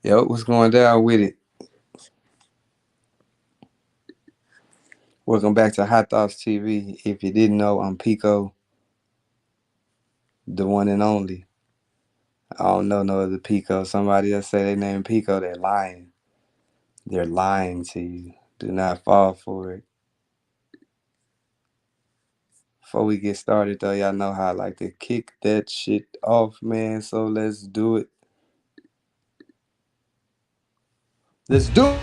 Yo, what's going down with it? Welcome back to Hot Thoughts TV. If you didn't know, I'm Pico, the one and only. I don't know no other Pico. Somebody else say they name Pico, they're lying. They're lying to you. Do not fall for it. Before we get started, though, y'all know how I like to kick that shit off, man. So let's do it. Let's do it.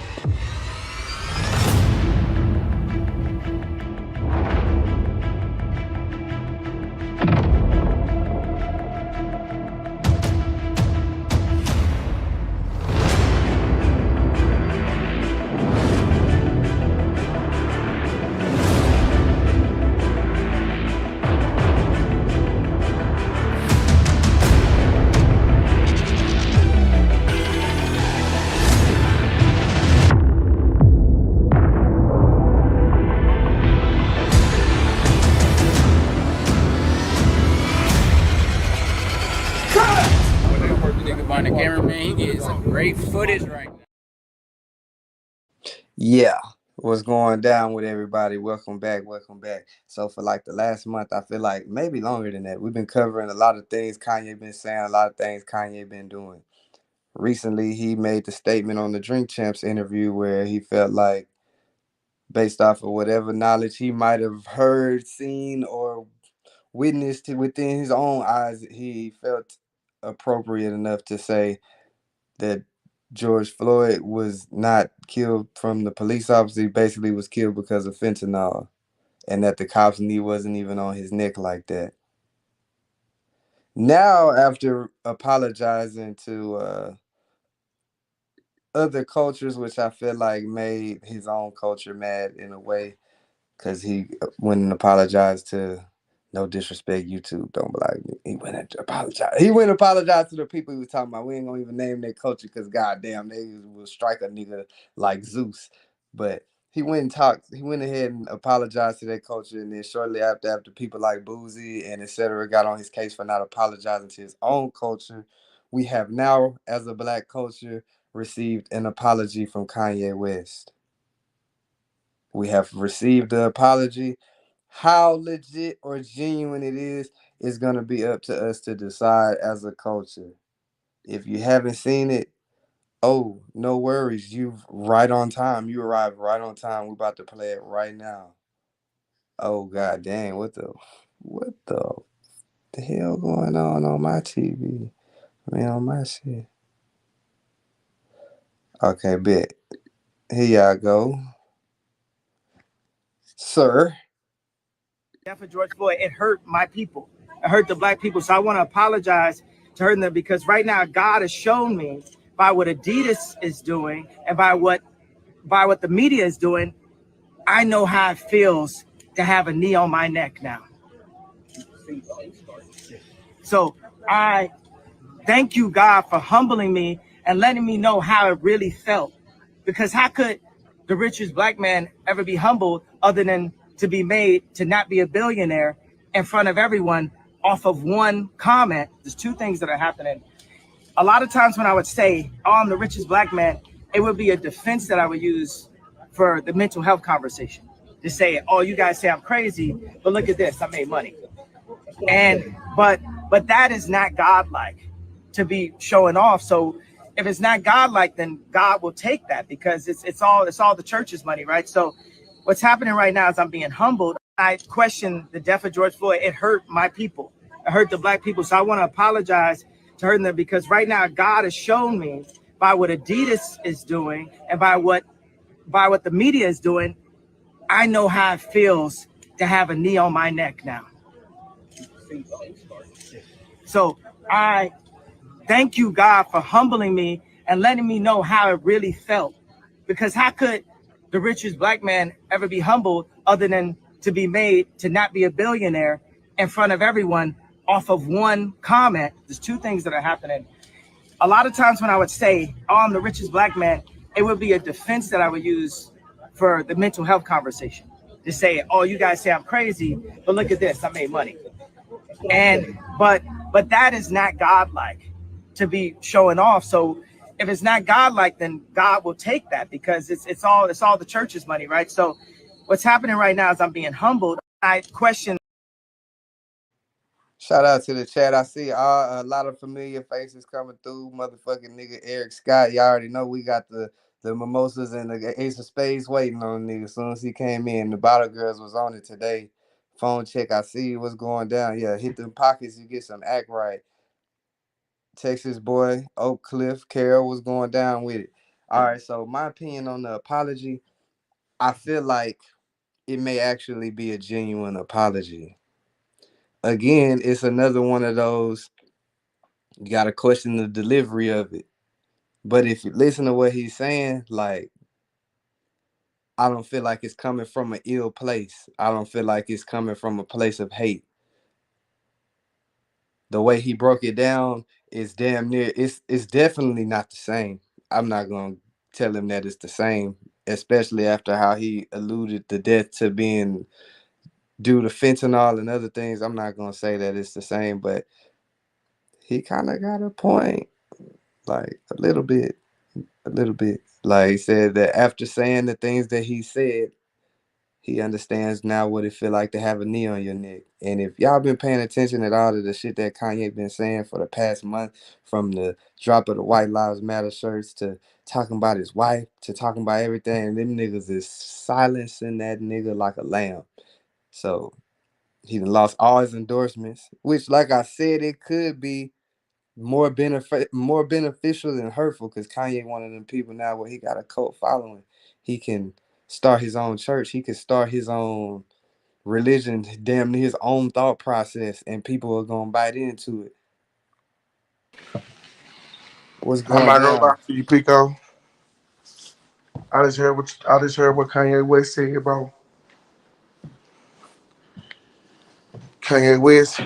Behind the cameraman, he getting some great footage right now. Yeah. What's going down with everybody? Welcome back. Welcome back. So for like the last month, I feel like maybe longer than that, we've been covering a lot of things Kanye been saying, a lot of things Kanye been doing. Recently, he made the statement on the Drink Champs interview where he felt like, based off of whatever knowledge he might have heard, seen, or witnessed within his own eyes, he felt appropriate enough to say that George Floyd was not killed from the police officer. He basically was killed because of fentanyl, and that the cop's knee wasn't even on his neck like that. Now, after apologizing to other cultures, which I feel like made his own culture mad in a way, because he went and apologized to, no disrespect, YouTube, don't like me. He went and apologized. He went and apologized to the people he was talking about. We ain't gonna even name their culture because goddamn, they will strike a nigga like Zeus. But he went and talked. He went ahead and apologized to their culture, and then shortly after people like Boozy and etc. got on his case for not apologizing to his own culture, we have now, as a black culture, received an apology from Kanye West. We have received the apology. How legit or genuine it is going to be up to us to decide as a culture. If you haven't seen it, oh, no worries. You right on time. You arrived right on time. We're about to play it right now. Oh god dang, what the hell going on my TV? I mean, on my shit. Okay, bet. Here y'all go. Sir. Death of George Floyd, it hurt my people. It hurt the black people. So I want to apologize to hurting them because right now God has shown me by what Adidas is doing and by what the media is doing, I know how it feels to have a knee on my neck now. So I thank you, God, for humbling me and letting me know how it really felt. Because how could the richest black man ever be humbled other than to be made to not be a billionaire in front of everyone off of one comment? There's two things that are happening. A lot of times when I would say, oh, I'm the richest black man, it would be a defense that I would use for the mental health conversation. To say, oh, you guys say I'm crazy, but look at this, I made money. And but that is not godlike to be showing off. So if it's not godlike, then God will take that because it's all the church's money, right? So what's happening right now is I'm being humbled. I question the death of George Floyd. It hurt my people. It hurt the black people. So I want to apologize to hurting them because right now God has shown me by what Adidas is doing and by what the media is doing, I know how it feels to have a knee on my neck now. So I thank you, God, for humbling me and letting me know how it really felt. Because how could the richest black man ever be humbled other than to be made to not be a billionaire in front of everyone off of one comment? There's two things that are happening. A lot of times when I would say, oh, I'm the richest black man, it would be a defense that I would use for the mental health conversation. To say, oh, you guys say I'm crazy, but look at this, I made money. And but that is not godlike to be showing off. So if it's not godlike, then God will take that because it's all the church's money, right? So what's happening right now is I'm being humbled. I question. Shout out to the chat. I see a lot of familiar faces coming through. Motherfucking nigga Eric Scott. Y'all already know we got the mimosas and the Ace of Spades waiting on the nigga. As soon as he came in, the Bottle Girls was on it today. Phone check. I see what's going down. Yeah, hit them pockets. You get some act right. Texas boy, Oak Cliff, Carol was going down with it. All right. So my opinion on the apology, I feel like it may actually be a genuine apology. Again, it's another one of those. You gotta question the delivery of it. But if you listen to what he's saying, like I don't feel like it's coming from an ill place. I don't feel like it's coming from a place of hate. The way he broke it down is damn near it's definitely not the same. I'm not gonna tell him that it's the same, especially after how he alluded the death to being due to fentanyl and other things. I'm not gonna say that it's the same, but he kind of got a point, like a little bit. A little bit. Like he said that after saying the things that he said, he understands now what it feel like to have a knee on your neck. And if y'all been paying attention at all to the shit that Kanye been saying for the past month, from the drop of the White Lives Matter shirts to talking about his wife to talking about everything, them niggas is silencing that nigga like a lamb. So he done lost all his endorsements, which, like I said, it could be more beneficial than hurtful because Kanye one of them people now where he got a cult following. He can start his own church. He can start his own religion, damn near his own thought process, and people are gonna bite into it. What's I'm going not gonna lie down? to you, Pico. I just heard what Kanye West said, bro. Kanye West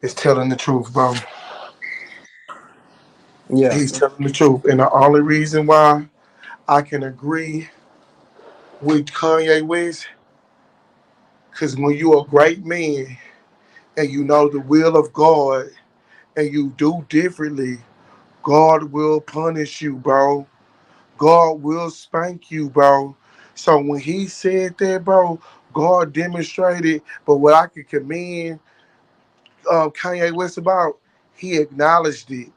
is telling the truth, bro. Yeah, He's telling the truth, and the only reason why I can agree with Kanye West, because when you're a great man and you know the will of God and you do differently, God will punish you, bro. God will spank you, bro. So when he said that, bro, God demonstrated. But what I could commend Kanye West about, he acknowledged it.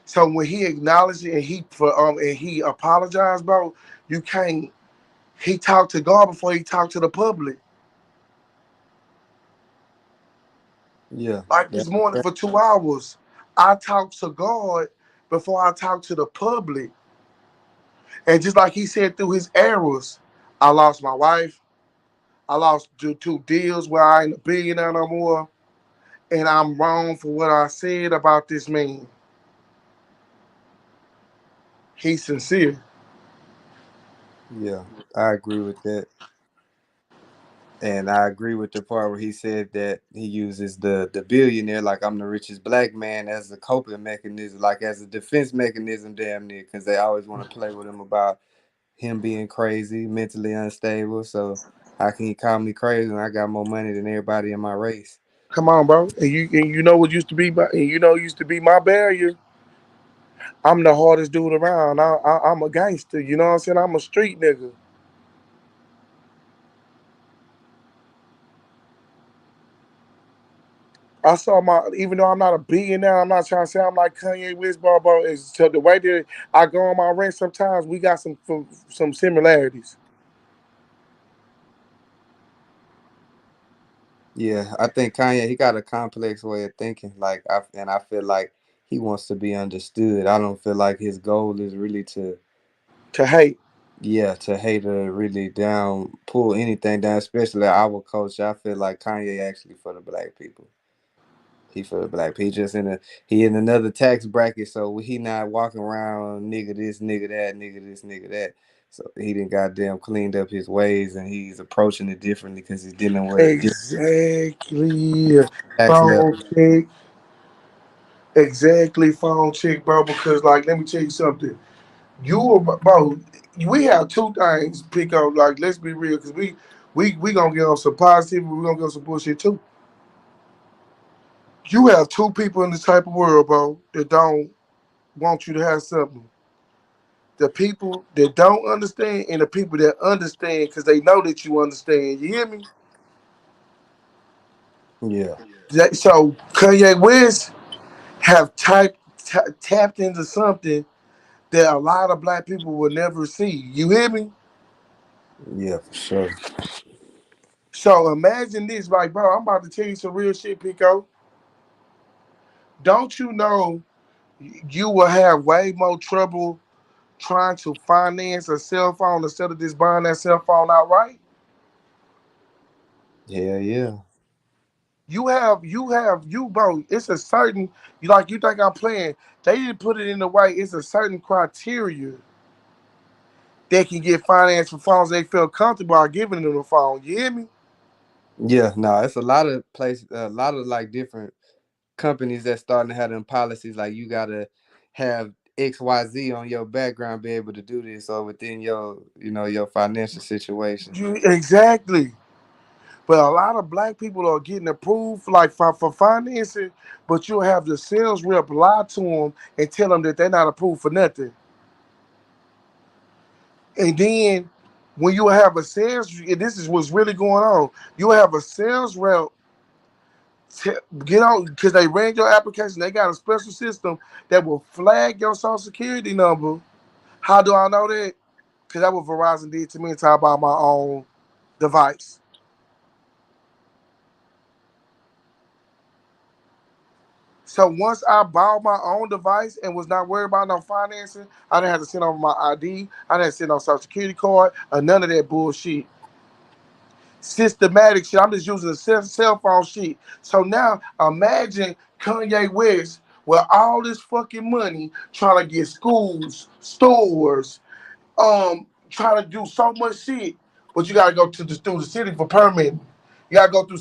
So when he acknowledged it and he apologized, bro, you can't. He talked to God before he talked to the public. yeah, Like that's this a morning fact. for 2 hours, I talked to God before I talked to the public. And just like he said through his errors, I lost my wife. I lost two deals where I ain't a billionaire no more. And I'm wrong for what I said about this man. He's sincere. Yeah, I agree with that. And I agree with the part where he said that he uses the billionaire, like I'm the richest black man, as a coping mechanism, like as a defense mechanism, damn near, because they always want to play with him about him being crazy, mentally unstable. So how can he call me crazy when I got more money than everybody in my race? Come on, bro. And you know what used to be my barrier. I'm the hardest dude around. I'm a gangster. You know what I'm saying? I'm a street nigga. I saw my, even though I'm not a billionaire, I'm not trying to say I'm like Kanye West, bro. Is so the way that I go on my rent, sometimes we got some similarities. Yeah, I think Kanye, he got a complex way of thinking. I feel like he wants to be understood. I don't feel like his goal is really to, To hate. yeah, to hate or really down, pull anything down, especially our culture. I feel like Kanye actually for the black people. He for the black people. He just he in another tax bracket, so he not walking around nigga this, nigga that, nigga this, nigga that. So he didn't goddamn cleaned up his ways and he's approaching it differently because he's dealing with a different Exactly. tax Phone level. check. Exactly, phone check, bro. Because like, let me tell you something. Bro. We have two things pick up. Like, let's be real, because we gonna get on some positive. We gonna get on some bullshit too. You have two people in this type of world, bro, that don't. want you to have something. The people that don't understand and the people that understand because they know that you understand. You hear me? Yeah. So Kanye West have tapped into something that a lot of black people will never see. You hear me? Yeah, for sure. So imagine this, like, bro, I'm about to tell you some real shit, Pico. Don't you know you will have way more trouble trying to finance a cell phone instead of just buying that cell phone outright? Yeah, yeah. Bro. It's a certain, like, you think I'm playing. They didn't put it in the way. It's a certain criteria they can get finance for phones they feel comfortable giving them the phone. You hear me? Yeah, no, it's a lot of places, a lot of like different companies that's starting to have them policies like you gotta have XYZ on your background, be able to do this or within your, your financial situation. Exactly. But a lot of black people are getting approved like for financing, but you'll have the sales rep lie to them and tell them that they're not approved for nothing. And then when you have a sales, and this is what's really going on. You have a sales rep get on because they ran your application. They got a special system that will flag your social security number. How do I know that? Because that's what Verizon did to me until I bought my own device. So once I bought my own device and was not worried about no financing, I didn't have to send over my ID. I didn't send no social security card or none of that bullshit. Systematic shit. I'm just using a cell phone shit. So now imagine Kanye West with all this fucking money trying to get schools, stores, trying to do so much shit, but you gotta go through the city for permitting. You gotta go through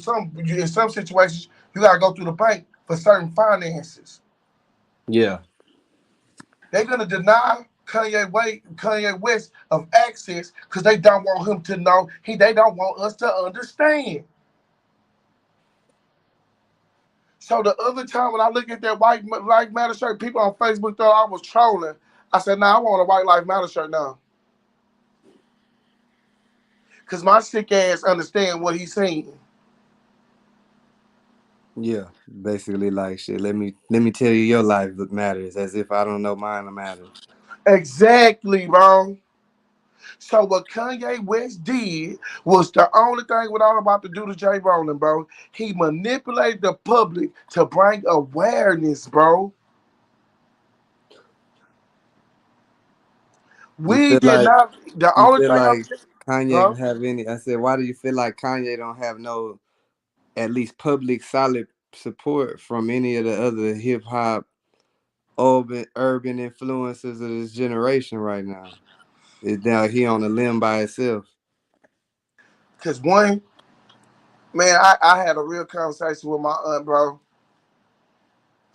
in some situations. You gotta go through the bank for certain finances. Yeah. They're gonna deny Kanye West of access because they don't want him to know. They don't want us to understand. So the other time when I look at that white life matter shirt, people on Facebook thought I was trolling. I said, "Nah, I want a white life matter shirt now, cause my sick ass understand what he's saying." Yeah. Basically like shit. Let me tell you your life matters as if I don't know mine matters. Exactly, bro. So what Kanye West did was the only thing what I'm about to do to Jay Rowland, bro. He manipulated the public to bring awareness, bro. You We feel did like not. The you only feel thing I'm like saying, huh? Kanye have any I said, why do you feel like Kanye don't have no at least public solid support from any of the other hip hop urban influencers of this generation right now? Is now he on a limb by himself. Cause one, man, I had a real conversation with my aunt, bro.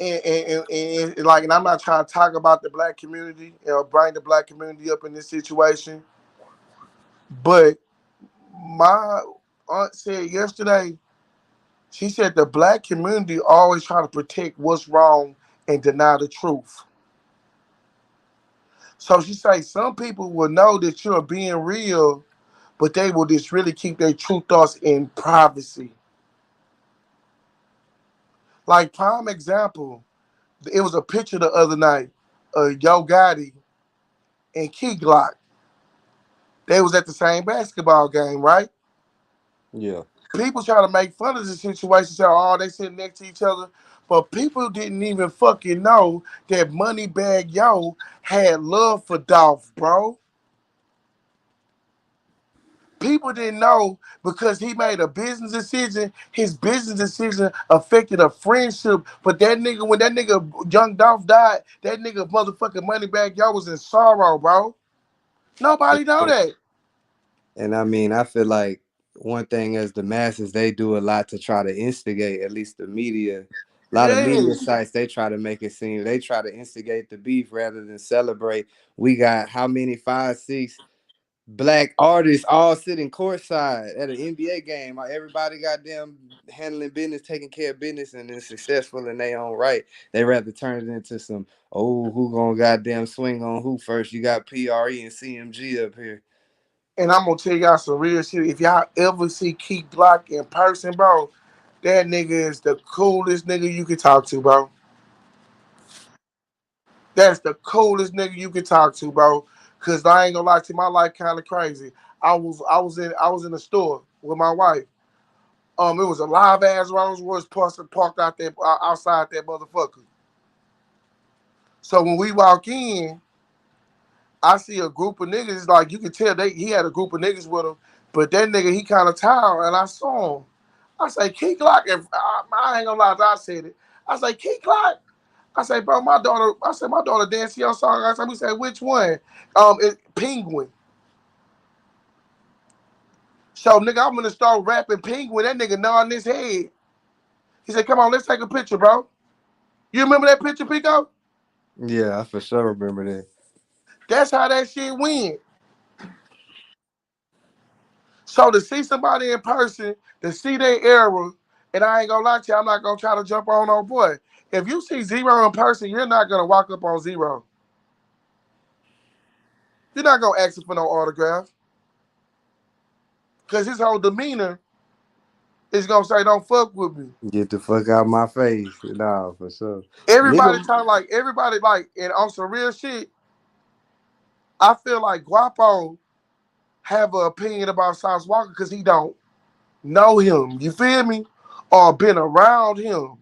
And I'm not trying to talk about the black community or bring the black community up in this situation, but my aunt said yesterday, she said the black community always try to protect what's wrong and deny the truth. So she say some people will know that you're being real, but they will just really keep their true thoughts in privacy. Like prime example, it was a picture the other night of Yo Gotti and Key Glock. They was at the same basketball game, right? Yeah. People try to make fun of the situation, say, oh, they sitting next to each other. But people didn't even fucking know that Moneybag Yo had love for Dolph, bro. People didn't know because he made a business decision. His business decision affected a friendship. But that nigga, when that nigga Young Dolph died, that nigga motherfucking Moneybag Yo was in sorrow, bro. Nobody know that. And I mean, I feel like one thing as the masses, they do a lot to try to instigate, at least the media. A lot of media Yes. sites, they try to make it seem, they try to instigate the beef rather than celebrate. We got how many, five, six black artists all sitting courtside at an NBA game. Everybody got them handling business, taking care of business, and then successful in their own right. They rather turn it into some, oh, who gonna goddamn swing on who first? You got PRE and CMG up here. And I'm gonna tell y'all some real shit. If y'all ever see Keith Glock in person, bro, that nigga is the coolest nigga you can talk to, bro. That's the coolest nigga you can talk to, bro. Cause I ain't gonna lie to you, my life kind of crazy. I was in the store with my wife. It was a live ass Rolls Royce parked out there outside that motherfucker. So when we walk in, I see a group of niggas. Like you can tell, he had a group of niggas with him, but that nigga he kind of tired. And I saw him. I say, Key Glock. If I ain't gonna lie, I said it. I say, Key Glock. I say, bro, my daughter. I said, my daughter dancing your song. I said, we said, which one? Penguin. So nigga, I'm gonna start rapping Penguin. That nigga nodding his head. He said, come on, let's take a picture, bro. You remember that picture, Pico? Yeah, I for sure remember that. That's how that shit went. So to see somebody in person, to see their era, and I ain't gonna lie to you, I'm not gonna try to jump on boy. If you see Zero in person, you're not gonna walk up on Zero. You're not gonna ask him for no autograph. Cause his whole demeanor is gonna say, don't fuck with me. Get the fuck out my face. Nah, for sure. Everybody Nigga, talk like everybody like, and on some real shit, I feel like Guapo have an opinion about Sauce Walker because he don't know him. You feel me? Or been around him.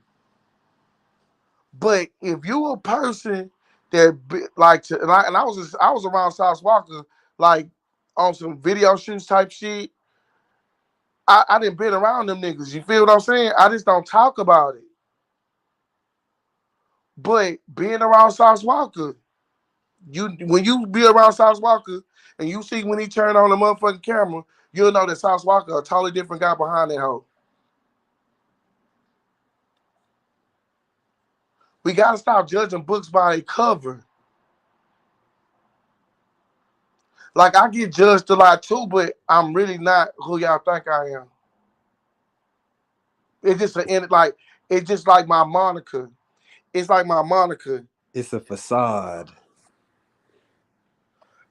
But if you a person that like to, and I was around Sauce Walker like on some video shoots type shit. I didn't been around them niggas. You feel what I'm saying? I just don't talk about it. But being around Sauce Walker, you when you be around Sauce Walker and you see when he turned on the motherfucking camera, you'll know that Sauce Walker a totally different guy behind that hoe. We gotta stop judging books by a cover. Like I get judged a lot too, but I'm really not who y'all think I am. It's just like it's just like my moniker. It's like my moniker. it's a facade.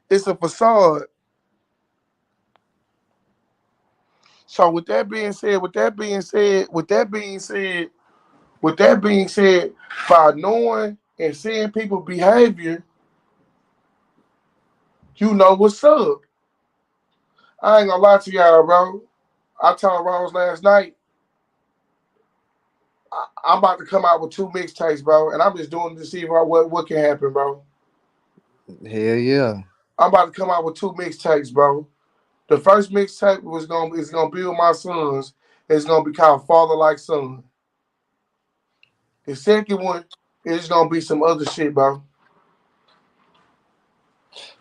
It's a facade. So with that being said, by knowing and seeing people behavior, you know what's up. I ain't gonna lie to y'all, bro. I told Rose last night, I'm about to come out with 2 mixtapes, bro, and I'm just doing it to see what can happen, bro. Hell yeah. I'm about to come out with 2 mixtapes, bro. The first mixtape is gonna be with my sons. It's gonna be called Father Like Son. The second one is gonna be some other shit, bro.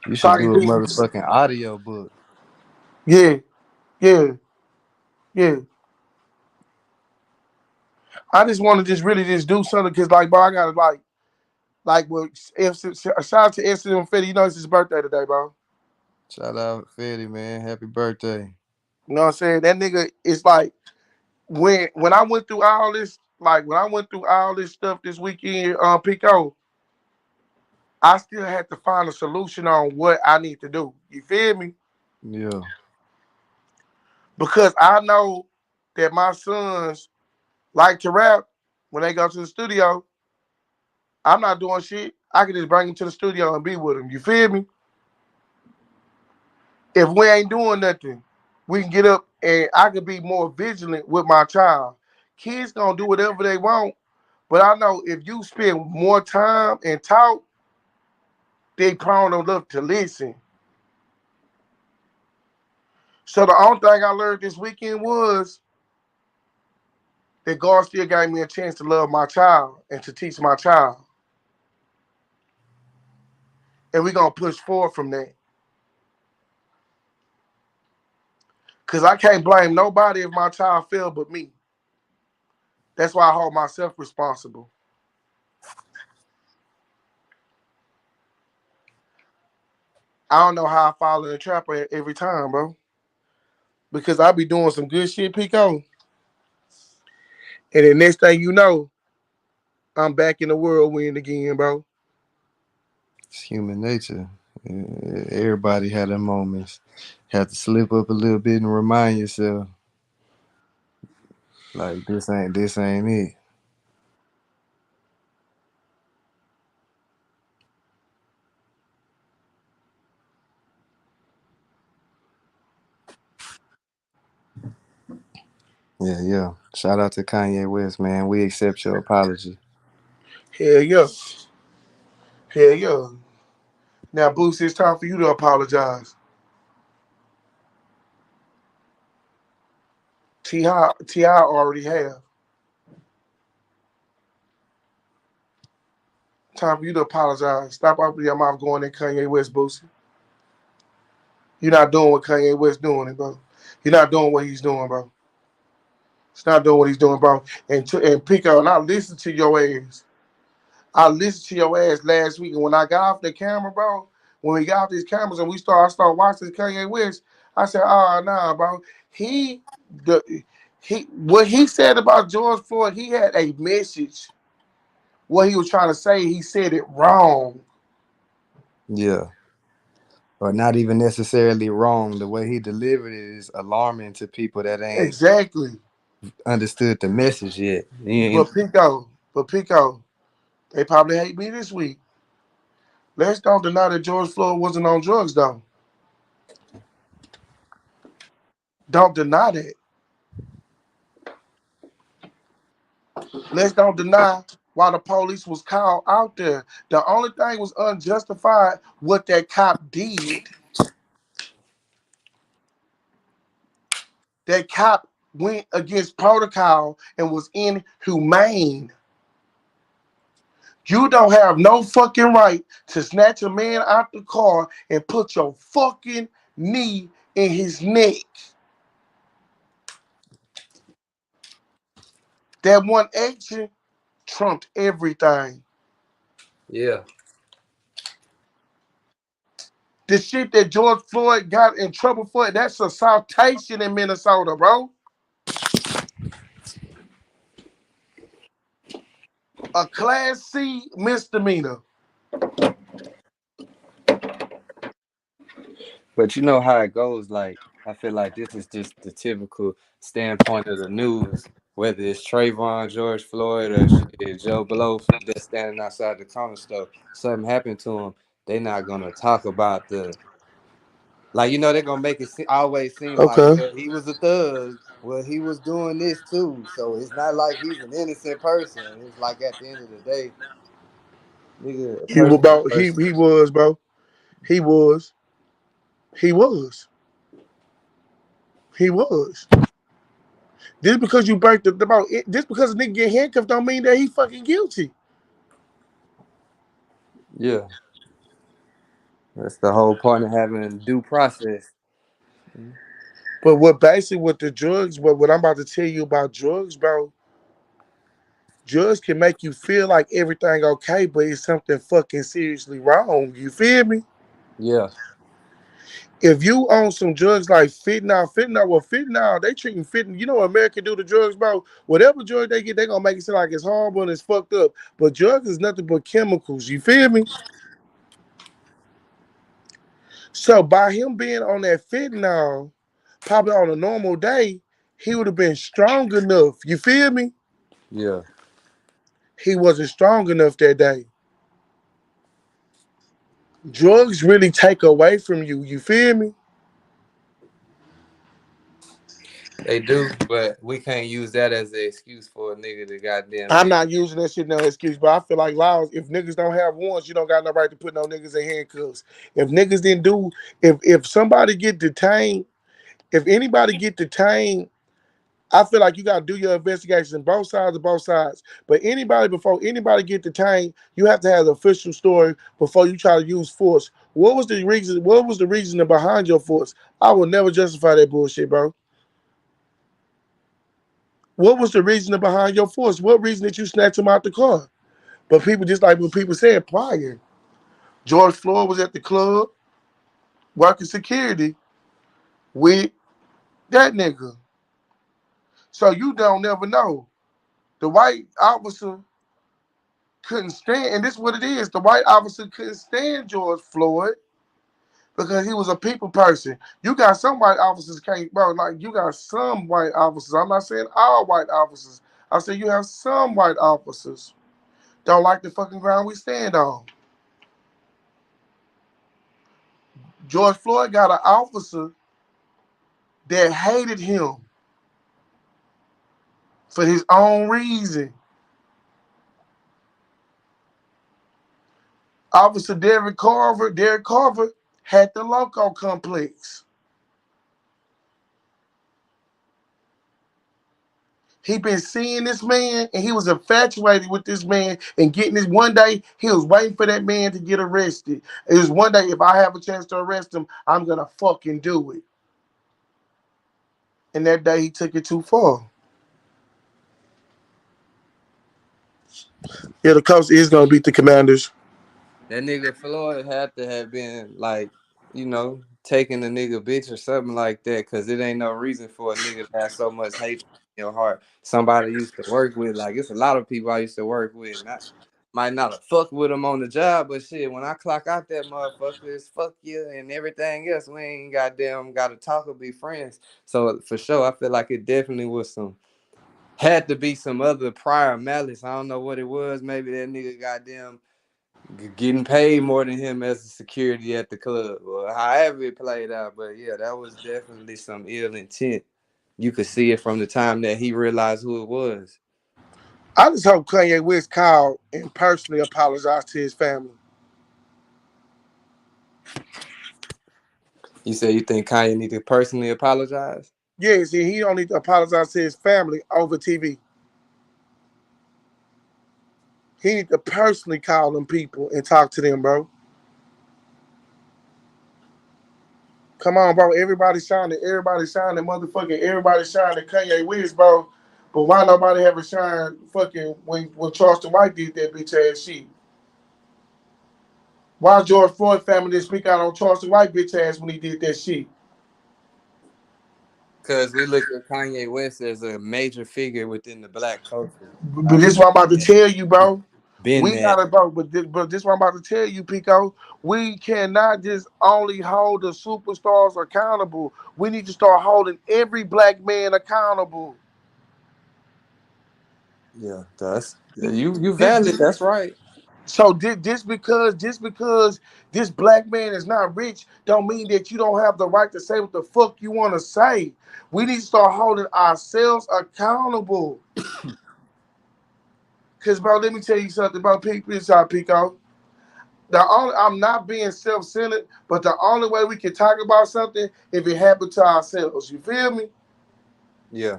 You So should I can do a do, motherfucking audio book. yeah, yeah, yeah. I just want to just really just do something because, like, bro, I gotta like, well, shout out to F. Fetty. You know it's his birthday today, bro. Shout out Fetty, man. Happy birthday. You know what I'm saying? That nigga is like when I went through all this, like when I went through all this stuff this weekend, Pico, I still had to find a solution on what I need to do. You feel me? Yeah. Because I know that my sons like to rap when they go to the studio. I'm not doing shit. I can just bring them to the studio and be with them. You feel me? If we ain't doing nothing, we can get up and I can be more vigilant with my child. Kids gonna do whatever they want, but I know if you spend more time and talk, they prone enough to listen. So the only thing I learned this weekend was that God still gave me a chance to love my child and to teach my child. And we're gonna push forward from that. Cause I can't blame nobody if my child failed but me. That's why I hold myself responsible. I don't know how I fall in the trap every time, bro. Because I be doing some good shit, Pico. And the next thing you know, I'm back in the whirlwind again, bro. It's human nature. Everybody had their moments. Have to slip up a little bit and remind yourself, like this ain't it. Yeah, yeah. Shout out to Kanye West, man. We accept your apology. Hell yeah. Hell yeah. Now, Boosie, it's time for you to apologize. T.I. already have. Time for you to apologize. Stop opening your mouth going at Kanye West, Boosie. You're not doing what Kanye West doing, bro. You're not doing what he's doing, bro. He's not doing what he's doing, bro. And Pico, and I listened to your ass. I listened to your ass last week, and when I got off the camera, bro, when we got off these cameras and I started watching Kanye West, I said, oh nah, bro. He the he what he said about George Floyd, he had a message. What he was trying to say, he said it wrong. Yeah. Or not even necessarily wrong. The way he delivered it is alarming to people that ain't Exactly. understood the message yet. But Pico, they probably hate me this week. Let's don't deny that George Floyd wasn't on drugs, though. Don't deny that. Let's don't deny why the police was called out there. The only thing was unjustified what that cop did. That cop went against protocol and was inhumane. You don't have no fucking right to snatch a man out the car and put your fucking knee in his neck. That one action trumped everything. Yeah. The shit that George Floyd got in trouble for, that's assaultation in Minnesota, bro. A class C misdemeanor. But you know how it goes. Like, I feel like this is just the typical standpoint of the news. Whether it's Trayvon, George Floyd, or shit, Joe Blow that's standing outside the corner store, something happened to him. They not gonna talk about the like. They're gonna make it always seem like, Okay. well, he was a thug. Well, he was doing this too. So it's not like he's an innocent person. It's like at the end of the day, nigga, a He was person, is a about person. he was, bro. He was. He was. He was. Just because you break the about it, just because a nigga get handcuffed don't mean that he fucking guilty. Yeah, that's the whole point of having due process. But what basically with the drugs, but what I'm about to tell you about drugs, bro, drugs can make you feel like everything okay, but it's something fucking seriously wrong. You feel me? Yeah, If you own some drugs like fentanyl, they treating fentanyl. You know what America do to drugs, bro? Whatever drug they get, they gonna make it seem like it's horrible and it's fucked up. But drugs is nothing but chemicals. You feel me? So by him being on that fentanyl, probably on a normal day, he would have been strong enough. You feel me? yeah. He wasn't strong enough that day. Drugs really take away from you. You feel me? They do, but we can't use that as an excuse for a nigga to goddamn I'm be. not using that shit no excuse, but I feel like laws, if niggas don't have warrants, you don't got no right to put no niggas in handcuffs. If niggas didn't do, if somebody get detained, if anybody get detained, I feel like you gotta do your investigation both sides. But anybody before anybody get detained, you have to have the official story before you try to use force. What was the reason? What was the reasoning behind your force? I will never justify that bullshit, bro. What was the reasoning behind your force? What reason did you snatch him out the car? But people just like what people said prior. George Floyd was at the club. working security with that nigga. So you don't never know. The white officer couldn't stand, and this is what it is. The white officer couldn't stand George Floyd because he was a people person. You got some white officers can't, bro. Like you got some white officers. I'm not saying all white officers. I said you have some white officers don't like the fucking ground we stand on. George Floyd got an officer that hated him for his own reason. Officer Derek Carver had the loco complex. He been seeing this man and he was infatuated with this man and getting this one day he was waiting for that man to get arrested. It was one day if I have a chance to arrest him, I'm gonna fucking do it. And that day he took it too far. Yeah, the coach is gonna beat the Commanders. That nigga Floyd had to have been like, taking a nigga bitch or something like that, cause it ain't no reason for a nigga to have so much hate in your heart. Somebody I used to work with, like it's a lot of people I used to work with. Not might not have fucked with them on the job, but shit, when I clock out that motherfucker, it's fuck you and everything else. We ain't goddamn gotta talk or be friends. So for sure, I feel like it definitely was had to be some other prior malice. I don't know what it was. Maybe that nigga goddamn getting paid more than him as a security at the club, or however it played out. But yeah, that was definitely some ill intent. You could see it from the time that he realized who it was. I just hope Kanye West called and personally apologized to his family. You said you think Kanye need to personally apologize? Yes, and he don't need to apologize to his family over TV. He need to personally call them people and talk to them, bro. Come on, bro. Everybody shining, motherfucking everybody shining Kanye West, bro. But why nobody ever shine fucking when Charleston White did that bitch ass shit? Why George Floyd family didn't speak out on Charleston White bitch ass when he did that shit? Because we look at Kanye West as a major figure within the black culture. But this is what I'm about to tell you, bro. Been We that. gotta, bro. But this is what I'm about to tell you, Pico. We cannot just only hold the superstars accountable. We need to start holding every black man accountable. Yeah, that's you valid. That's right. So just because this black man is not rich, don't mean that you don't have the right to say what the fuck you want to say. We need to start holding ourselves accountable. Cause bro, let me tell you something about Pico. I'm not being self-centered, but the only way we can talk about something if it happened to ourselves. You feel me? Yeah.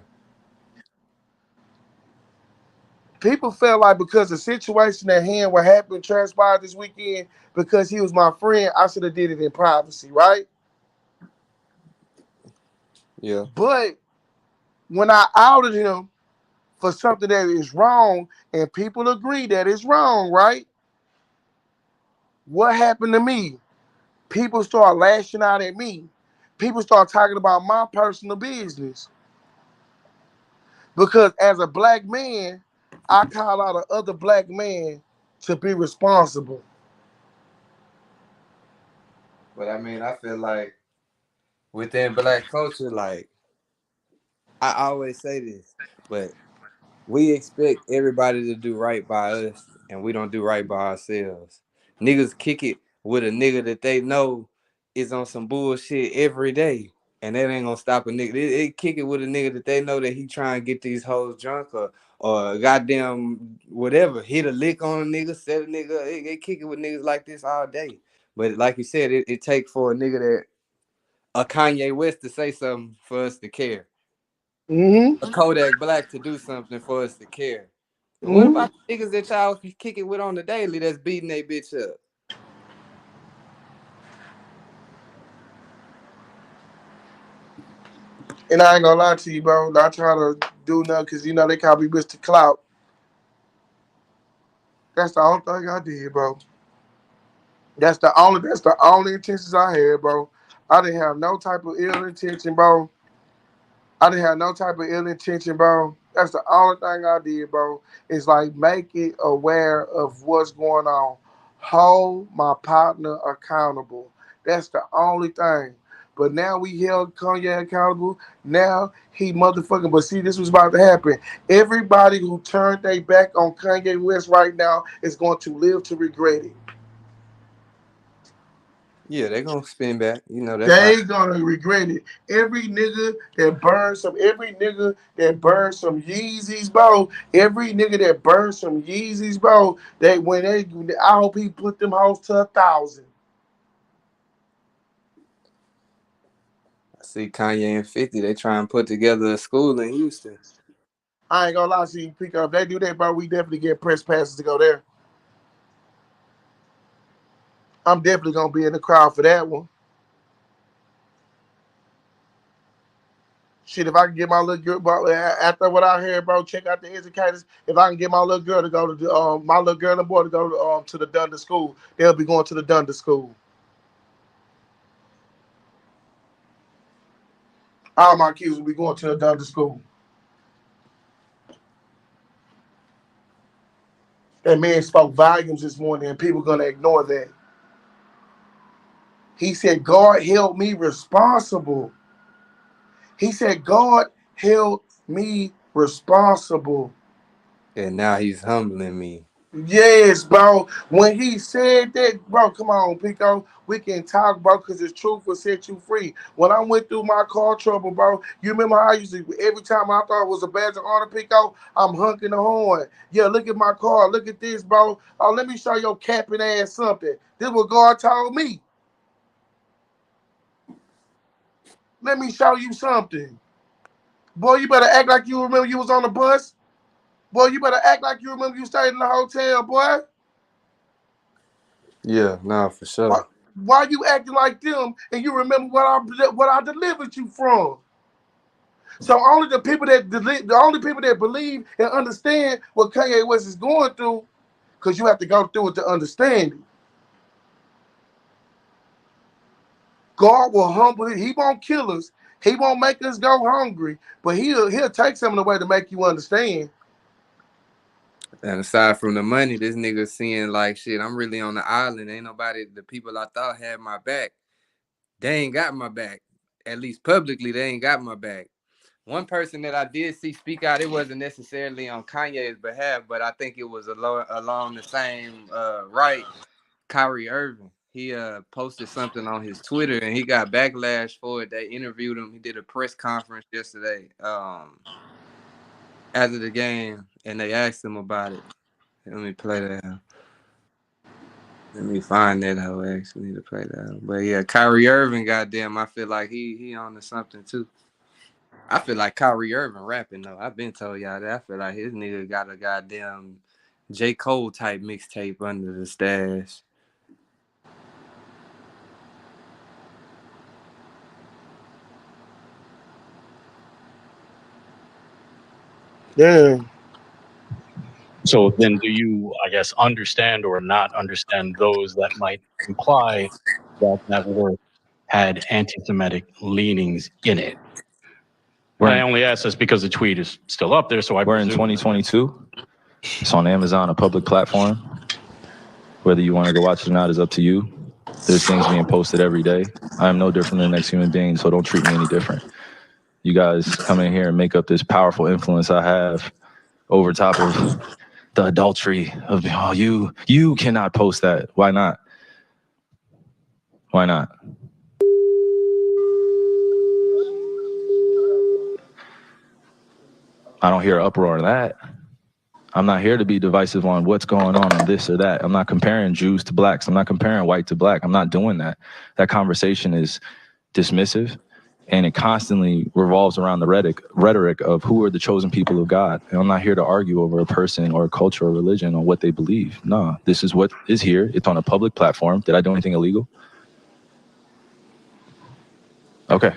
People felt like because the situation at hand, what happened, transpired this weekend, because he was my friend, I should have did it in privacy, right? Yeah. But when I outed him for something that is wrong, and people agree that it's wrong, right? What happened to me? People start lashing out at me. People start talking about my personal business. Because as a black man, I call out a other black man to be responsible. But I mean, I feel like within black culture, like I always say this, but we expect everybody to do right by us, and we don't do right by ourselves. Niggas kick it with a nigga that they know is on some bullshit every day, and that ain't gonna stop a nigga. They kick it with a nigga that they know that he trying to get these hoes drunk or goddamn whatever, hit a lick on a nigga, set a nigga. They kick it with niggas like this all day. But like you said, it take for a nigga that a Kanye West to say something for us to care, Mm-hmm. a Kodak Black to do something for us to care. And what Mm-hmm. about the niggas that y'all kick it with on the daily that's beating they bitch up? And I ain't gonna lie to you, bro. Not trying to do nothing because you know they call me Mr. Clout. That's the only thing I did, bro. That's the only intentions I had, bro. I didn't have no type of ill intention, bro. I didn't have no type of ill intention, bro. That's the only thing I did, bro. Is like make it aware of what's going on. Hold my partner accountable. That's the only thing. But now we held Kanye accountable. Now he motherfucking. But see, this was about to happen. Everybody who turned their back on Kanye West right now is going to live to regret it. Yeah, they gonna spin back. You know that's how. They gonna regret it. Every nigga that burns some Yeezys, bro. Every nigga that burns some Yeezys, bro. I hope he put them hoes to 1,000. I see Kanye and 50. They try and put together a school in Houston. I ain't gonna lie, see, pick up. If they do that, bro, we definitely get press passes to go there. I'm definitely gonna be in the crowd for that one. Shit, if I can get my little girl, bro, after what I heard, bro, check out the educators. If I can get my little girl to go to my little girl and boy to go to the Dundas school, they'll be going to the Dundas school. All my kids will be going to the Dundas school. That man spoke volumes this morning, and people gonna ignore that. He said, God held me responsible. He said, God held me responsible. And now he's humbling me. Yes, bro. When he said that, bro, come on, Pico. We can talk, bro, because the truth will set you free. When I went through my car trouble, bro, you remember how I used to, every time I thought it was a badge of honor, Pico, I'm honking the horn. Yeah, look at my car. Look at this, bro. Oh, let me show your capping ass something. This is what God told me. Let me show you something. Boy, you better act like you remember you was on the bus. Boy, you better act like you remember you stayed in the hotel, boy. Yeah, nah, for Why, sure. why you acting like them and you remember what I delivered you from? So the only people that believe and understand what Kanye West is going through, because you have to go through it to understand it. God will humble it. He won't kill us. He won't make us go hungry, but he'll take some of the way to make you understand. And aside from the money, this nigga seeing like shit. I'm really on the island. Ain't nobody. The people I thought had my back, they ain't got my back. At least publicly, they ain't got my back. One person that I did see speak out, it wasn't necessarily on Kanye's behalf, but I think it was along the same right. Kyrie Irving. He posted something on his Twitter and he got backlash for it. They interviewed him. He did a press conference yesterday after the game, and they asked him about it. Let me play that. Let me find that hoe actually to play that. But yeah, Kyrie Irving, goddamn, I feel like he on to something too. I feel like Kyrie Irving rapping though. I've been told y'all that. I feel like his nigga got a goddamn J. Cole type mixtape under the stash. Yeah. So then, do you, I guess, understand or not understand those that might imply that that work had anti-Semitic leanings in it? And I only ask this because the tweet is still up there, so We're in 2022. It's on Amazon, a public platform. Whether you want to go watch it or not is up to you. There's things being posted every day. I am no different than the next human being, so don't treat me any different. You guys come in here and make up this powerful influence I have over top of the adultery of, oh, you cannot post that. Why not? Why not? I don't hear uproar in that. I'm not here to be divisive on what's going on this or that. I'm not comparing Jews to blacks. I'm not comparing white to black. I'm not doing that. That conversation is dismissive, and it constantly revolves around the rhetoric of who are the chosen people of God. And I'm not here to argue over a person or a culture or religion or what they believe. No, this is what is here. It's on a public platform. Did I do anything illegal? Okay.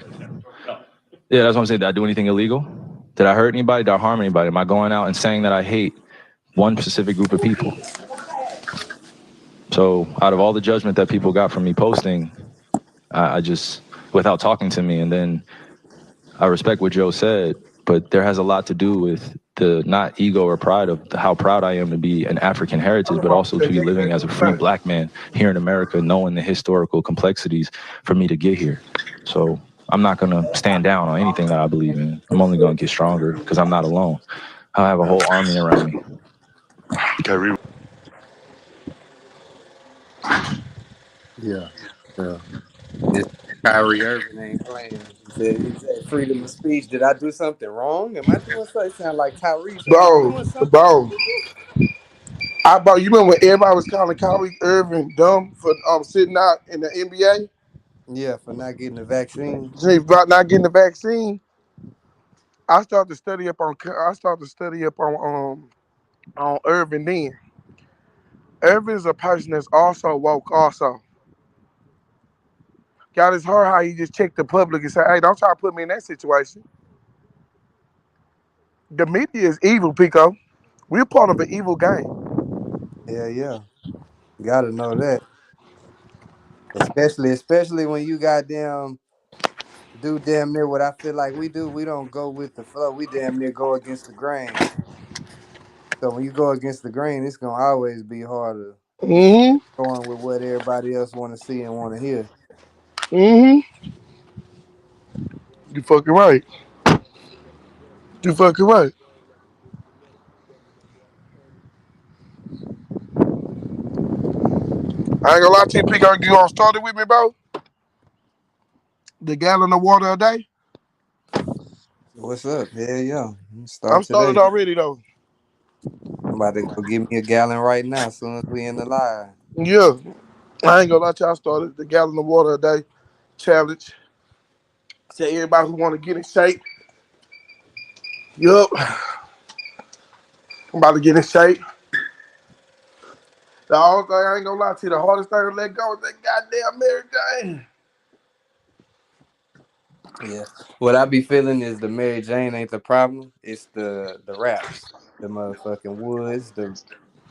Yeah, that's what I'm saying. Did I do anything illegal? Did I hurt anybody? Did I harm anybody? Am I going out and saying that I hate one specific group of people? So out of all the judgment that people got from me posting, I just without talking to me. And then I respect what Joe said, but there has a lot to do with the not ego or pride of how proud I am to be an African heritage, but also to be living as a free black man here in America, knowing the historical complexities for me to get here. So I'm not going to stand down on anything that I believe in. I'm only going to get stronger because I'm not alone. I have a whole army around me. Kyrie. Yeah. Yeah. This Kyrie Irving ain't playing. He said freedom of speech. Did I do something wrong? Am I doing something? It sound like Tyrese. Am I Bro, doing something bro. illegal? You remember when everybody was calling Kyrie Irving dumb for sitting out in the NBA? Yeah, for not getting the vaccine. About not getting the vaccine. I started to study up on Irving then. Irving is a person that's also woke also. Got his heart how he just checked the public and said, hey, don't try to put me in that situation. The media is evil, Pico. We're part of an evil game. Yeah, yeah. Gotta know that. Especially when you goddamn do damn near what I feel like we do. We don't go with the flow. We damn near go against the grain. So when you go against the grain, it's gonna always be harder Mm-hmm. going with what everybody else want to see and want to hear. Mm-hmm. You fucking right. You fucking right. I ain't gonna lie to you, Pico. You gonna start it with me, bro? The gallon of water a day? What's up? Yeah, yeah. I'm Start started today. already, though. I'm about to go give me a gallon right now as soon as we in the live. Yeah. I ain't gonna lie to you. I started the gallon of water a day challenge. Say everybody who want to get in shape. Yup. I'm about to get in shape. The only thing I ain't gonna lie to you, the hardest thing to let go is that goddamn Mary Jane. Yeah. What I be feeling is the Mary Jane ain't the problem. It's the raps, the motherfucking Woods, the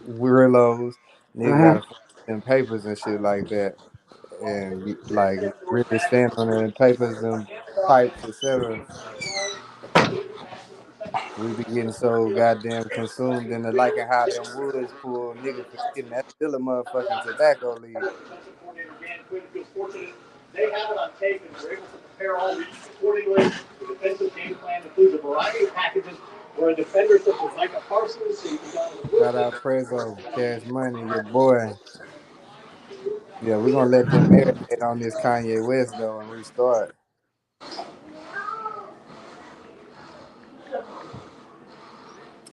Weirlos. Nigga gotta Mm-hmm. fuck them papers and shit like that, and like really stand on them papers and pipes, etc. We be getting so goddamn consumed in the liking how them Woods pull nigga forgetting that's still a motherfucking tobacco leaf. They have it on tape and were able to prepare all these accordingly. The defensive game plan includes a variety of packages where a defender such as Micah Parsons, safety Donovan Shout Wilson, out Prezzo, Cash Money, your boy. Yeah, we're gonna let them marinate on this Kanye West though and restart.